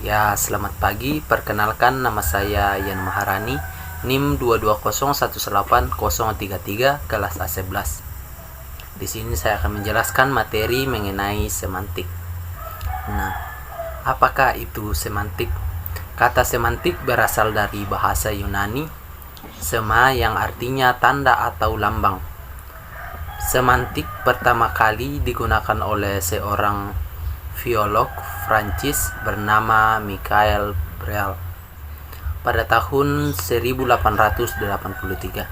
Ya, selamat pagi. Perkenalkan, nama saya Yan Maharani, NIM 220180333, kelas A11. Di sini saya akan menjelaskan materi mengenai semantik. Nah, apakah itu semantik? Kata semantik berasal dari bahasa Yunani, sema yang artinya tanda atau lambang. Semantik pertama kali digunakan oleh seorang filolog Prancis bernama Michael Brel pada tahun 1883.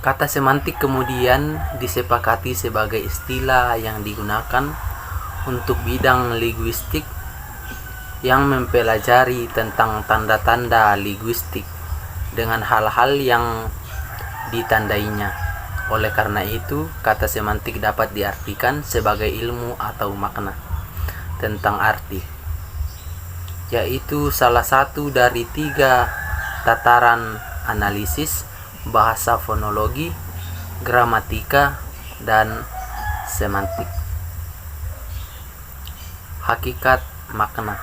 Kata semantik kemudian disepakati sebagai istilah yang digunakan untuk bidang linguistik yang mempelajari tentang tanda-tanda linguistik dengan hal-hal yang ditandainya. Oleh karena itu, kata semantik dapat diartikan sebagai ilmu atau makna tentang arti, yaitu salah satu dari 3 tataran analisis: bahasa, fonologi, gramatika, dan semantik. Hakikat makna.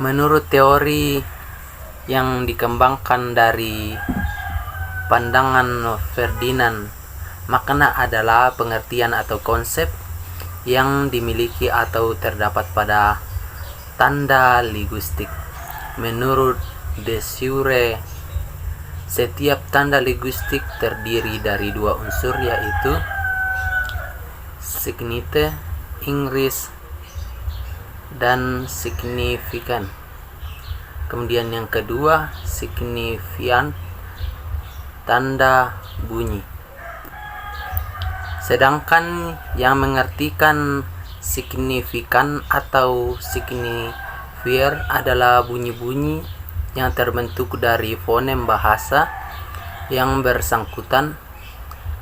Menurut teori yang dikembangkan dari pandangan Ferdinand, makna adalah pengertian atau konsep yang dimiliki atau terdapat pada tanda linguistik. Menurut De Saussure, setiap tanda linguistik terdiri dari 2 unsur, yaitu signite, Inggris, dan signifikan. Kemudian yang kedua, signifian, tanda bunyi. Sedangkan yang mengartikan signifikan atau signifier adalah bunyi-bunyi yang terbentuk dari fonem bahasa yang bersangkutan.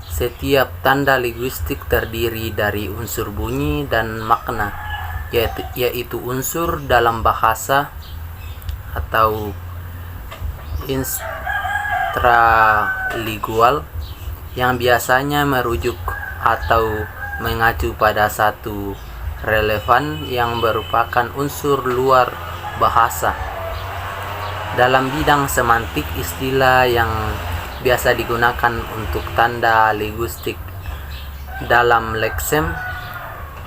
Setiap tanda linguistik terdiri dari unsur bunyi dan makna, yaitu unsur dalam bahasa atau intralingual yang biasanya merujuk atau mengacu pada satu relevan yang merupakan unsur luar bahasa. Dalam bidang semantik, istilah yang biasa digunakan untuk tanda linguistik dalam leksem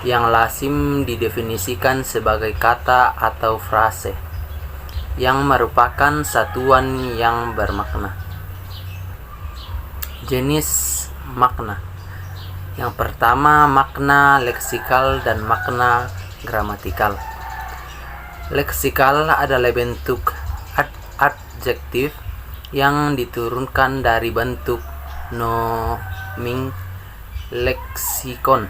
yang lazim didefinisikan sebagai kata atau frase yang merupakan satuan yang bermakna. Jenis makna. Yang pertama, makna leksikal dan makna gramatikal. Leksikal adalah bentuk adjektif yang diturunkan dari bentuk nomen leksikon.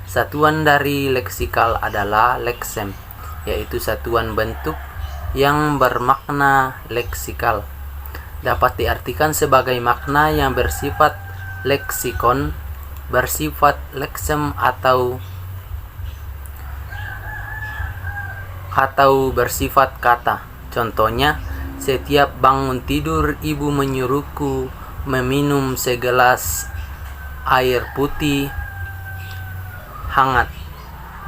Satuan dari leksikal adalah leksem, yaitu satuan bentuk yang bermakna leksikal. Dapat diartikan sebagai makna yang bersifat leksikon, bersifat leksem, atau bersifat kata. Contohnya, setiap bangun tidur ibu menyuruhku meminum segelas air putih hangat.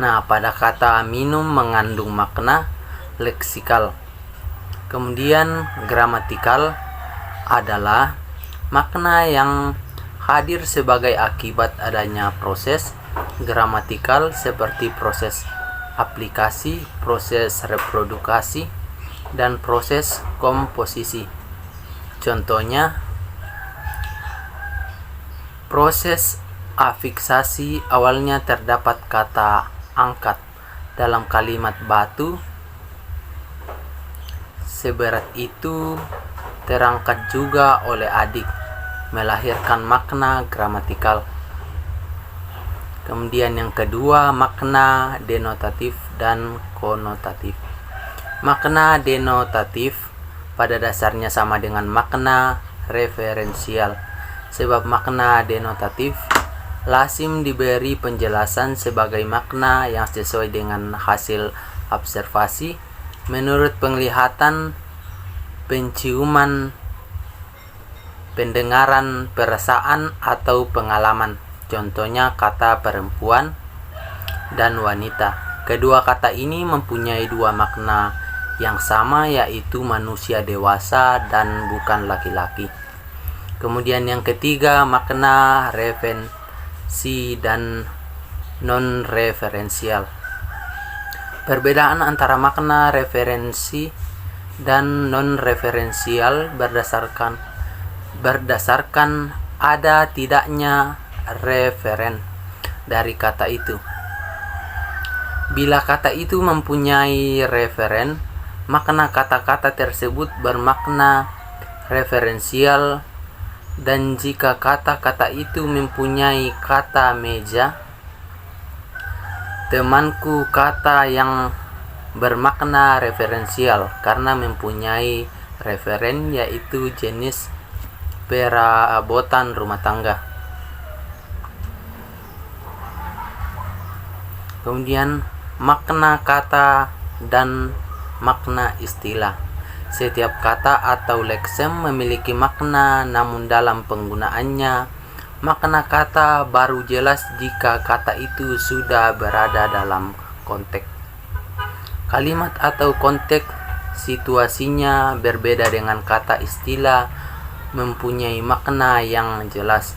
Nah, pada kata minum mengandung makna leksikal. Kemudian gramatikal adalah makna yang hadir sebagai akibat adanya proses gramatikal seperti proses aplikasi, proses reproduksi, dan proses komposisi. Contohnya, proses afiksasi awalnya terdapat kata angkat dalam kalimat batu seberat itu terangkat juga oleh adik, melahirkan makna gramatikal. Kemudian yang kedua, makna denotatif dan konotatif. Makna denotatif pada dasarnya sama dengan makna referensial, sebab makna denotatif lazim diberi penjelasan sebagai makna yang sesuai dengan hasil observasi menurut penglihatan, penciuman, pendengaran, perasaan, atau pengalaman. Contohnya kata perempuan dan wanita. Kedua kata ini mempunyai dua makna yang sama, yaitu manusia dewasa dan bukan laki-laki. Kemudian yang ketiga, makna referensi dan non-referensial. Perbedaan antara makna referensi dan non-referensial berdasarkan ada tidaknya referen dari kata itu. Bila kata itu mempunyai referen, makna kata-kata tersebut bermakna referensial, dan jika kata-kata itu mempunyai kata meja, temanku kata yang bermakna referensial karena mempunyai referen, yaitu jenis perabotan rumah tangga. Kemudian makna kata dan makna istilah. Setiap kata atau leksem memiliki makna, namun dalam penggunaannya makna kata baru jelas jika kata itu sudah berada dalam konteks. Kalimat atau konteks situasinya berbeda dengan kata istilah, mempunyai makna yang jelas,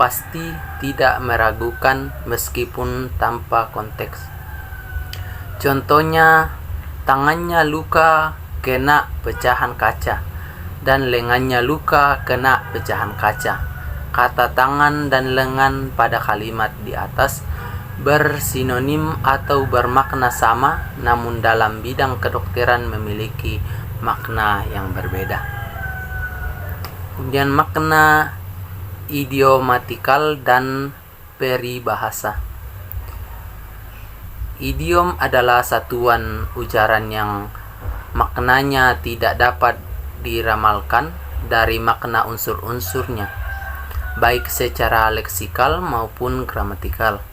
pasti, tidak meragukan meskipun tanpa konteks. Contohnya, tangannya luka kena pecahan kaca dan lengannya luka kena pecahan kaca. Kata tangan dan lengan pada kalimat di atas bersinonim atau bermakna sama, namun dalam bidang kedokteran memiliki makna yang berbeda. Kemudian makna idiomatikal dan peribahasa. Idiom adalah satuan ujaran yang maknanya tidak dapat diramalkan dari makna unsur-unsurnya, baik secara leksikal maupun gramatikal,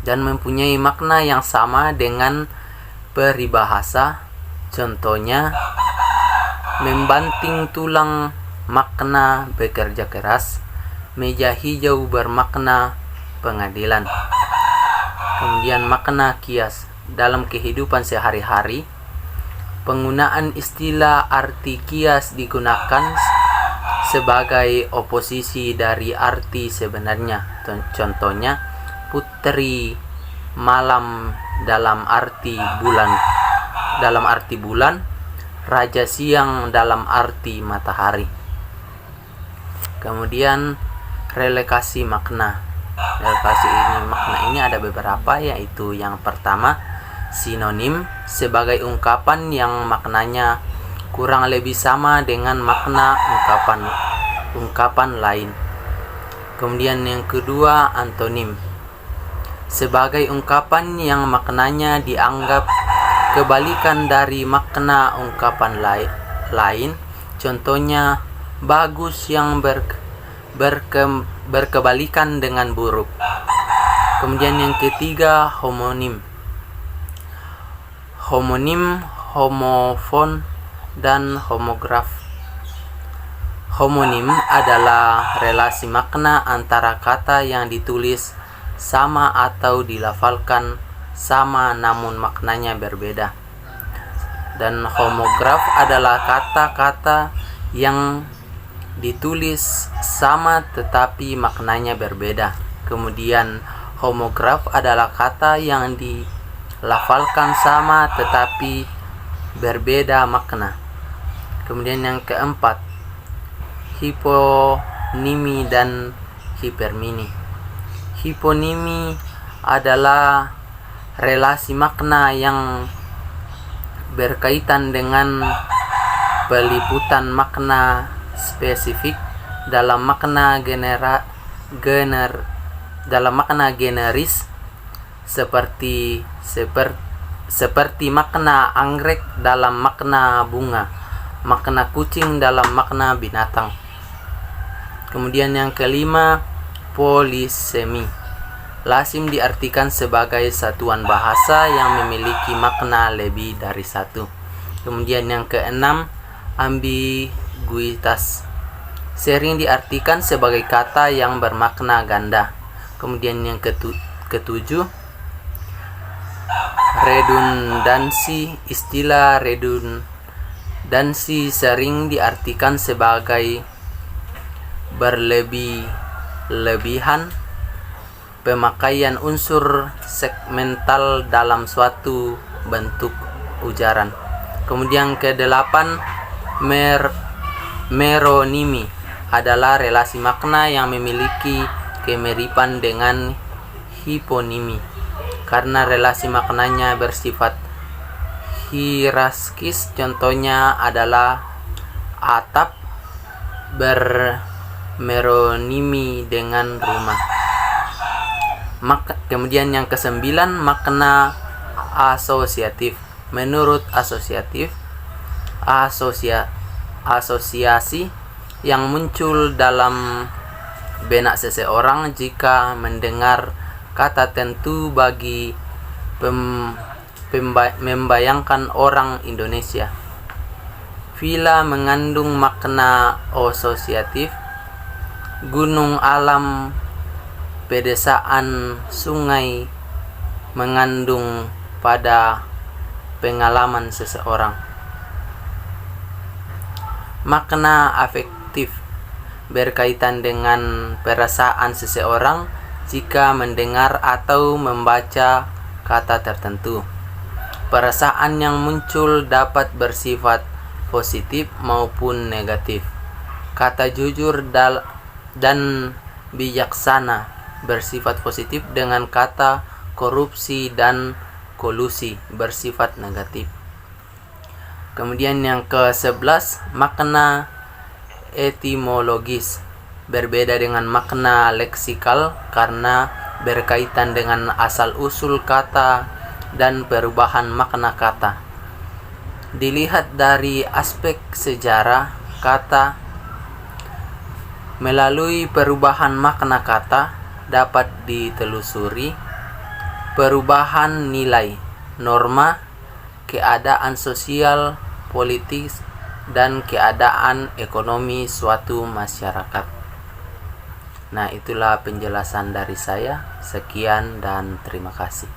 dan mempunyai makna yang sama dengan peribahasa. Contohnya, membanting tulang makna bekerja keras, meja hijau bermakna pengadilan. Kemudian makna kias. Dalam kehidupan sehari-hari, penggunaan istilah arti kias digunakan sebagai oposisi dari arti sebenarnya. Contohnya, putri malam dalam arti bulan, raja siang dalam arti matahari. Kemudian relekasi makna. Makna ini ada beberapa, yaitu yang pertama, sinonim sebagai ungkapan yang maknanya kurang lebih sama dengan makna ungkapan lain. Kemudian yang kedua, antonim sebagai ungkapan yang maknanya dianggap kebalikan dari makna ungkapan lain. Contohnya, bagus yang berkebalikan dengan buruk. Kemudian yang ketiga, homonim. Homonim, homofon, dan homograf. Homonim adalah relasi makna antara kata yang ditulis sama atau dilafalkan sama namun maknanya berbeda. Dan homograf adalah kata-kata yang ditulis sama tetapi maknanya berbeda. Kemudian homograf adalah kata yang dilafalkan sama tetapi berbeda makna. Kemudian yang keempat, hiponimi dan hipermini. Hiponimi adalah relasi makna yang berkaitan dengan peliputan makna spesifik dalam makna generis seperti makna anggrek dalam makna bunga, makna kucing dalam makna binatang. Kemudian yang kelima, polisemi. Lazim diartikan sebagai satuan bahasa yang memiliki makna lebih dari satu. Kemudian yang keenam, ambiguitas. Sering diartikan sebagai kata yang bermakna ganda. Kemudian yang ketujuh, Redundansi. Istilah redundansi sering diartikan sebagai berlebih-lebihan, pemakaian unsur segmental dalam suatu bentuk ujaran. Kemudian ke-8, meronimi adalah relasi makna yang memiliki kemiripan dengan hiponimi karena relasi maknanya bersifat hierarkis. Contohnya adalah atap bermeronimi dengan rumah. Kemudian yang ke-9, makna asosiatif. Menurut asosiasi yang muncul dalam benak seseorang jika mendengar kata tentu bagi membayangkan orang Indonesia. Villa mengandung makna asosiatif. Gunung, alam, pedesaan, sungai mengandung pada pengalaman seseorang. Makna afektif berkaitan dengan perasaan seseorang jika mendengar atau membaca kata tertentu. Perasaan yang muncul dapat bersifat positif maupun negatif. Kata jujur dan bijaksana bersifat positif, dengan kata korupsi dan kolusi bersifat negatif. Kemudian yang ke-11, makna etimologis. Berbeda dengan makna leksikal karena berkaitan dengan asal-usul kata dan perubahan makna kata. Dilihat dari aspek sejarah kata, melalui perubahan makna kata dapat ditelusuri perubahan nilai, norma, keadaan sosial, politis, dan keadaan ekonomi suatu masyarakat. Nah, itulah penjelasan dari saya. Sekian dan terima kasih.